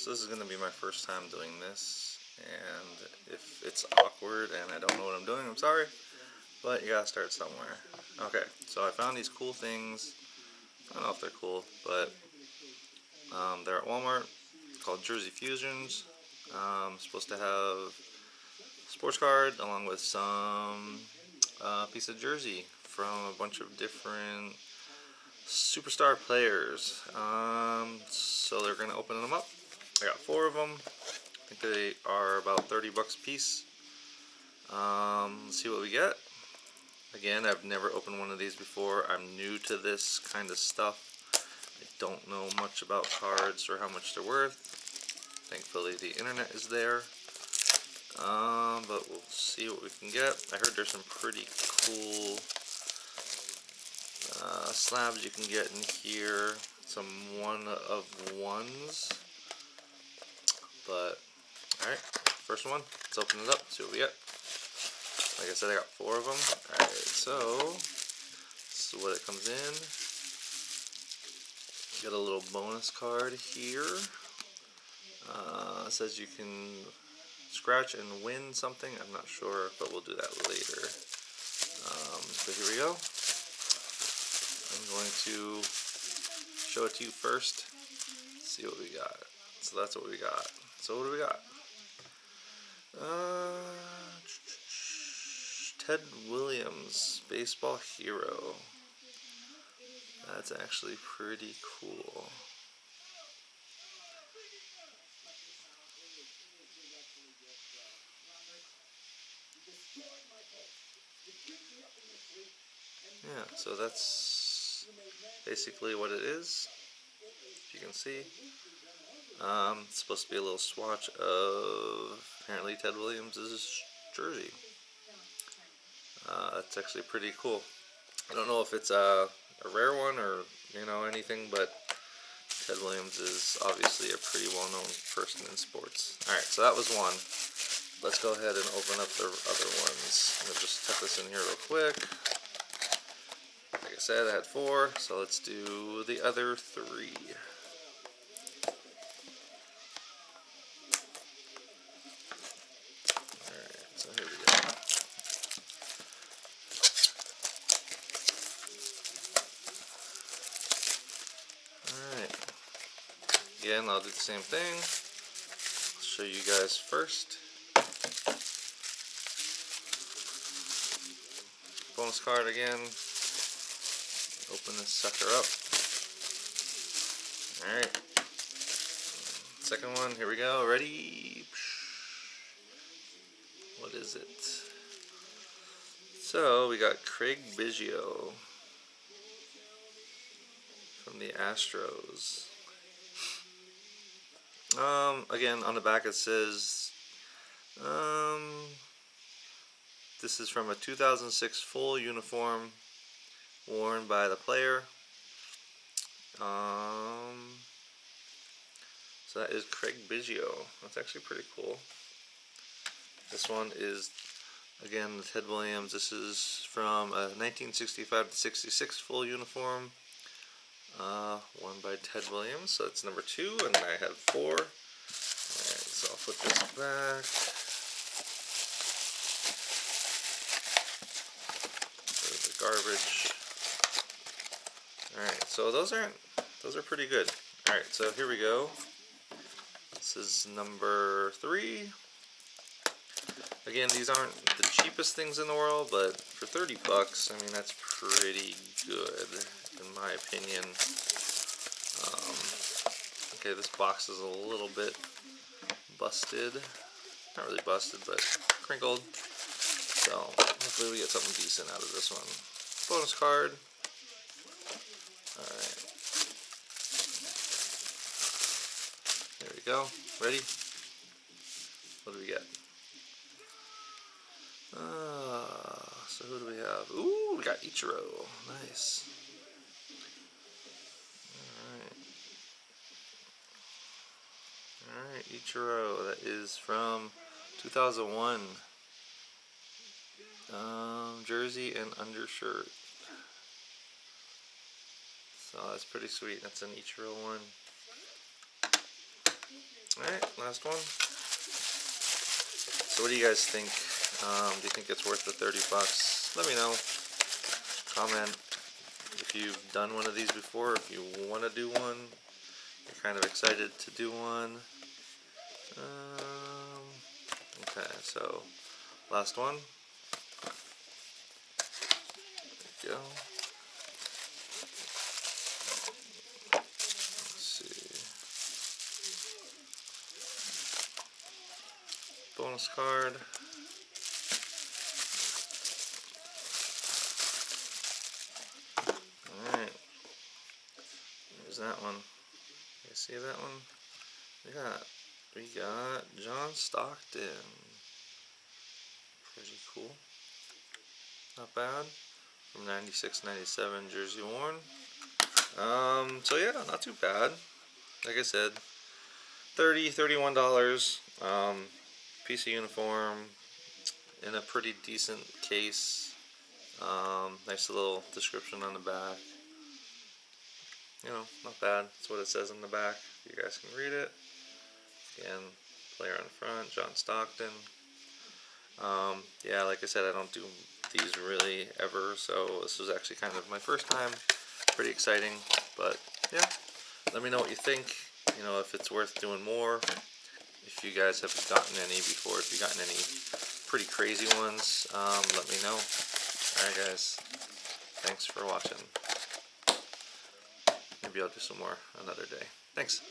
So this is going to be my first time doing this, and if it's awkward and I don't know what I'm doing, I'm sorry, but you gotta start somewhere. Okay, so I found these cool things. I don't know if they're cool, but they're at Walmart, called Jersey Fusions. Supposed to have sports card along with some piece of jersey from a bunch of different superstar players. So they're gonna open them up. I got 4 of them. I think they are about 30 bucks a piece. Let's see what we get. Again, I've never opened one of these before. I'm new to this kind of stuff. I don't know much about cards or how much they're worth. Thankfully the internet is there. But we'll see what we can get. I heard there's some pretty cool slabs you can get in here. Some one of ones. But, alright, first one. Let's open it up, see what we get. Like I said, I got 4 of them. Alright, so this is what it comes in. Got a little bonus card here. It says you can scratch and win something. I'm not sure, but we'll do that later. So here we go. I'm going to show it to you first. See what we got. So that's what we got. So what do we got? Ted Williams, baseball hero. That's actually pretty cool. Yeah, so that's basically what it is. If you can see. It's supposed to be a little swatch of apparently Ted Williams' jersey. That's actually pretty cool. I don't know if it's a rare one or anything, but Ted Williams is obviously a pretty well-known person in sports. Alright, so that was one. Let's go ahead and open up the other ones. I'm going to just tuck this in here real quick. Like I said, I had 4, so let's do the other 3. Alright, so here we go. Alright. Again, I'll do the same thing. I'll show you guys first. Bonus card again. Open this sucker up. Alright. Second one, here we go. Ready? What is it? So, we got Craig Biggio from the Astros. Again, on the back it says, this is from a 2006 full uniform worn by the player. So that is Craig Biggio. That's actually pretty cool. This one is, again, Ted Williams. This is from a 1965 to 66 full uniform, worn by Ted Williams. So that's number 2, and I have 4. Alright, so I'll put this back. There's the garbage. Alright, so those are pretty good. Alright, so here we go. This is number 3. Again, these aren't the cheapest things in the world, but for 30 bucks, I mean, that's pretty good, in my opinion. Okay, this box is a little bit busted. Not really busted, but crinkled. So, hopefully we get something decent out of this one. Bonus card. Alright. There we go. Ready? What do we get? So who do we have? Ooh, we got Ichiro. Nice. Alright, Ichiro. That is from 2001. Jersey and undershirt. So that's pretty sweet. That's an Ichiro one. Alright, last one. So what do you guys think? Do you think it's worth the 30 bucks? Let me know. Comment if you've done one of these before, if you want to do one. You're kind of excited to do one. Okay, so last one. There we go. Let's see. Bonus card. Alright. There's that one. You see that one? We got John Stockton. Pretty cool. Not bad. From 96-97 jersey worn. So yeah, not too bad. Like I said, $31. Piece of uniform in a pretty decent case. Nice little description on the back. You know, not bad. That's what it says on the back. You guys can read it. Again, player on the front, John Stockton. Yeah, like I said, I don't do these really ever, so this was actually kind of my first time. Pretty exciting, but yeah, let me know what you think. You know, if it's worth doing more. If you guys have gotten any before, if you've gotten any pretty crazy ones, let me know. Alright guys, thanks for watching. Maybe I'll do some more another day. Thanks.